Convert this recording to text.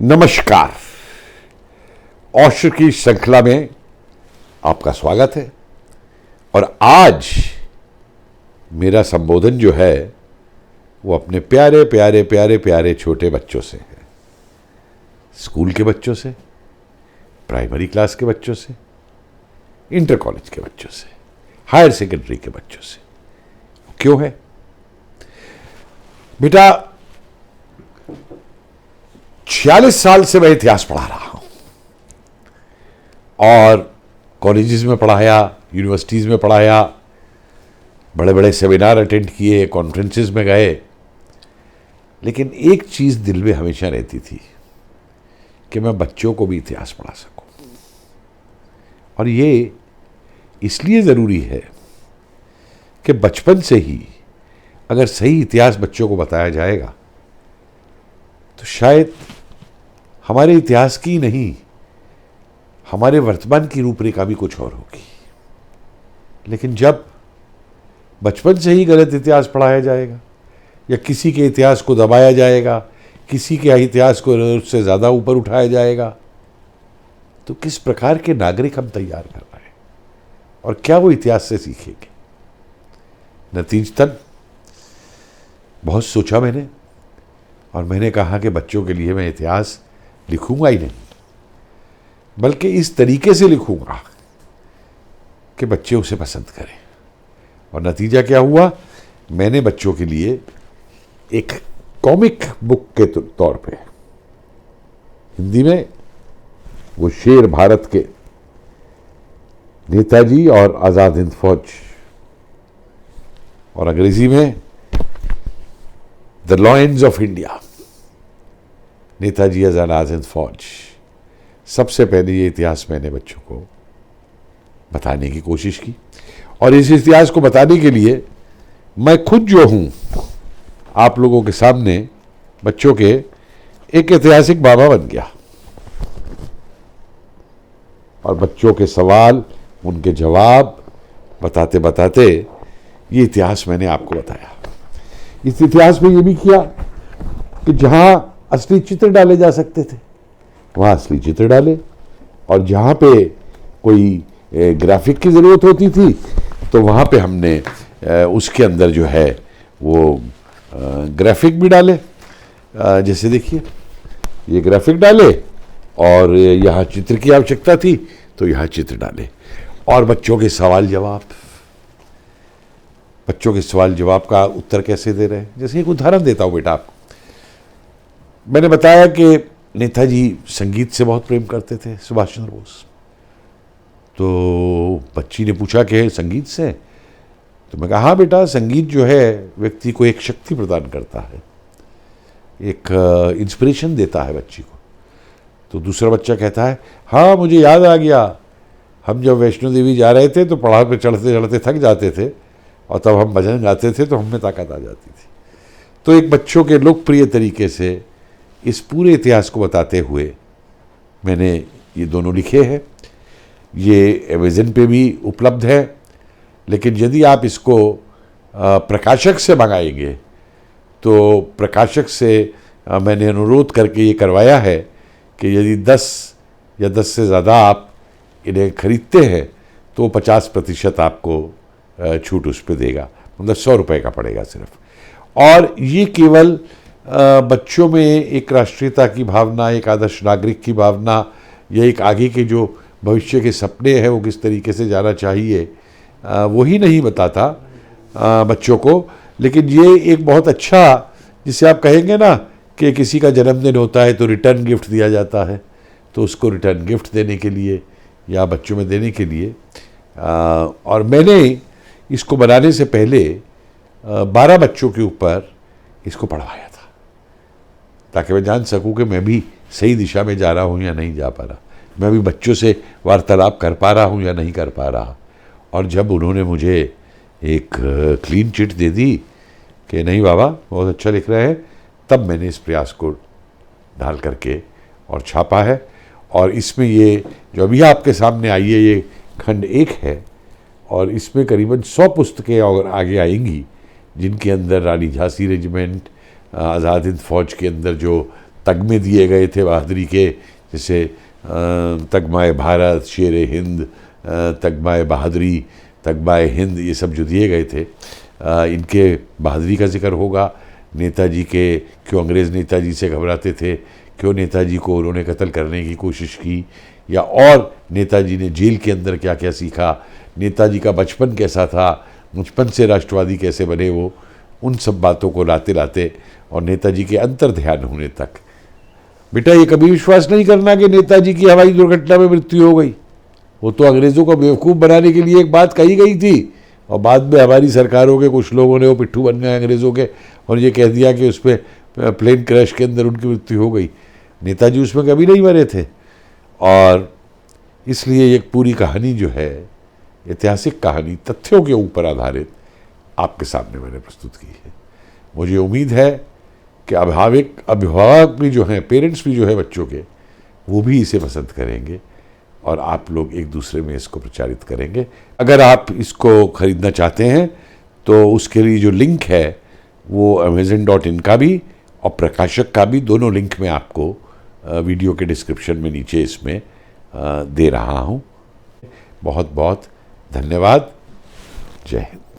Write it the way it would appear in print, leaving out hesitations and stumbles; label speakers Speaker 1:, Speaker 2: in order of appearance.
Speaker 1: नमस्कार। औशर की श्रृंखला में आपका स्वागत है। और आज मेरा संबोधन जो है वो अपने प्यारे प्यारे प्यारे प्यारे छोटे बच्चों से है। स्कूल के बच्चों से, प्राइमरी क्लास के बच्चों से, इंटर कॉलेज के बच्चों से, हायर सेकेंडरी के बच्चों से। क्यों है बेटा? 46 साल से मैं इतिहास पढ़ा रहा हूं और कॉलेजेस में पढ़ाया, यूनिवर्सिटीज में पढ़ाया, बड़े बड़े सेमिनार अटेंड किए, कॉन्फ्रेंसेस में गए। लेकिन एक चीज दिल में हमेशा रहती थी कि मैं बच्चों को भी इतिहास पढ़ा सकूं। और ये इसलिए जरूरी है कि बचपन से ही अगर सही इतिहास बच्चों को बताया जाएगा तो शायद हमारे इतिहास की नहीं, हमारे वर्तमान की रूपरेखा भी कुछ और होगी। लेकिन जब बचपन से ही गलत इतिहास पढ़ाया जाएगा या किसी के इतिहास को दबाया जाएगा, किसी के इतिहास को उससे ज़्यादा ऊपर उठाया जाएगा, तो किस प्रकार के नागरिक हम तैयार कर रहे हैं और क्या वो इतिहास से सीखेंगे? नतीजतन बहुत सोचा मैंने और मैंने कहा कि बच्चों के लिए मैं इतिहास लिखूंगा ही नहीं, बल्कि इस तरीके से लिखूंगा कि बच्चे उसे पसंद करें। और नतीजा क्या हुआ? मैंने बच्चों के लिए एक कॉमिक बुक के तौर पे हिंदी में वो शेर भारत के, नेताजी और आजाद हिंद फौज, और अंग्रेजी में the lions of India, Netaji Azad Hind Fauj. सबसे पहले ये इतिहास मैंने बच्चों को बताने की कोशिश की और इस इतिहास को बताने के लिए मैं खुद जो हूं आप लोगों के सामने बच्चों के एक ऐतिहासिक बाबा बन गया और बच्चों के सवाल, उनके जवाब बताते बताते ये इतिहास मैंने आपको बताया। इस इतिहास में ये भी किया कि जहां असली चित्र डाले जा सकते थे वहां असली चित्र डाले, और जहां पे कोई ग्राफिक की ज़रूरत होती थी तो वहां पे हमने उसके अंदर जो है वो ग्राफिक भी डाले। जैसे देखिए ये ग्राफिक डाले और यहाँ चित्र की आवश्यकता थी तो यहाँ चित्र डाले। और बच्चों के सवाल जवाब, बच्चों के सवाल जवाब का उत्तर कैसे दे रहे हैं। जैसे एक उदाहरण देता हूँ बेटा आपको। मैंने बताया कि नेताजी संगीत से बहुत प्रेम करते थे, सुभाष चंद्र बोस। तो बच्ची ने पूछा कि संगीत से? तो मैं कहा हाँ बेटा, संगीत जो है व्यक्ति को एक शक्ति प्रदान करता है, एक इंस्पिरेशन देता है बच्ची को। तो दूसरा बच्चा कहता है हाँ मुझे याद आ गया, हम जब वैष्णो देवी जा रहे थे तो पहाड़ पे चढ़ते चढ़ते थक जाते थे और तब हम भजन गाते थे तो हमें ताकत आ जाती थी। तो एक बच्चों के लोकप्रिय तरीके से इस पूरे इतिहास को बताते हुए मैंने ये दोनों लिखे हैं। ये अमेज़न पे भी उपलब्ध है, लेकिन यदि आप इसको प्रकाशक से मंगाएंगे तो प्रकाशक से मैंने अनुरोध करके ये करवाया है कि यदि 10 या 10 से ज़्यादा आप इन्हें खरीदते हैं तो 50% आपको छूट उस पर देगा, मतलब 100 रुपये का पड़ेगा सिर्फ। और ये केवल बच्चों में एक राष्ट्रीयता की भावना, एक आदर्श नागरिक की भावना, या एक आगे के जो भविष्य के सपने हैं वो किस तरीके से जाना चाहिए वही नहीं बताता बच्चों को, लेकिन ये एक बहुत अच्छा, जिसे आप कहेंगे ना कि किसी का जन्मदिन होता है तो रिटर्न गिफ्ट दिया जाता है, तो उसको रिटर्न गिफ्ट देने के लिए या बच्चों में देने के लिए। और मैंने इसको बनाने से पहले 12 बच्चों के ऊपर इसको पढ़वाया था ताकि मैं जान सकूं कि मैं भी सही दिशा में जा रहा हूं या नहीं जा पा रहा, मैं भी बच्चों से वार्तालाप कर पा रहा हूं या नहीं कर पा रहा। और जब उन्होंने मुझे एक क्लीन चिट दे दी कि नहीं बाबा बहुत अच्छा लिख रहे हैं, तब मैंने इस प्रयास को डाल करके और छापा है। और इसमें ये जो अभी आपके सामने आई है ये खंड 1 है और इसमें करीबन 100 पुस्तकें और आगे आएंगी जिनके अंदर रानी झांसी रेजिमेंट, आज़ाद हिंद फौज के अंदर जो तगमे दिए गए थे बहादुरी के, जैसे तगमाए भारत, शेर हिंद, तगमाए बहादुरी, तगमाए हिंद, ये सब जो दिए गए थे, इनके बहादुरी का जिक्र होगा। नेताजी के क्यों अंग्रेज़ नेताजी से घबराते थे, क्यों नेताजी को उन्होंने कत्ल करने की कोशिश की, या और नेताजी ने जेल के अंदर क्या क्या सीखा, नेताजी का बचपन कैसा था, बचपन से राष्ट्रवादी कैसे बने वो, उन सब बातों को लाते लाते और नेताजी के अंतर ध्यान होने तक। बेटा ये कभी विश्वास नहीं करना कि नेताजी की हवाई दुर्घटना में मृत्यु हो गई। वो तो अंग्रेज़ों को बेवकूफ़ बनाने के लिए एक बात कही गई थी, और बाद में हमारी सरकारों के कुछ लोगों ने वो पिट्ठू बन गए अंग्रेज़ों के, और ये कह दिया कि उस पर प्लेन क्रैश के अंदर उनकी मृत्यु हो गई। नेताजी उसमें कभी नहीं मरे थे। और इसलिए एक पूरी कहानी जो है, ऐतिहासिक कहानी, तथ्यों के ऊपर आधारित आपके सामने मैंने प्रस्तुत की है। मुझे उम्मीद है कि अभिभावक भी जो हैं, पेरेंट्स भी जो है बच्चों के, वो भी इसे पसंद करेंगे और आप लोग एक दूसरे में इसको प्रचारित करेंगे। अगर आप इसको ख़रीदना चाहते हैं तो उसके लिए जो लिंक है वो amazon.in का भी और प्रकाशक का भी, दोनों लिंक मैं आपको वीडियो के डिस्क्रिप्शन में नीचे इसमें दे रहा हूँ। बहुत बहुत धन्यवाद। जय हिंद।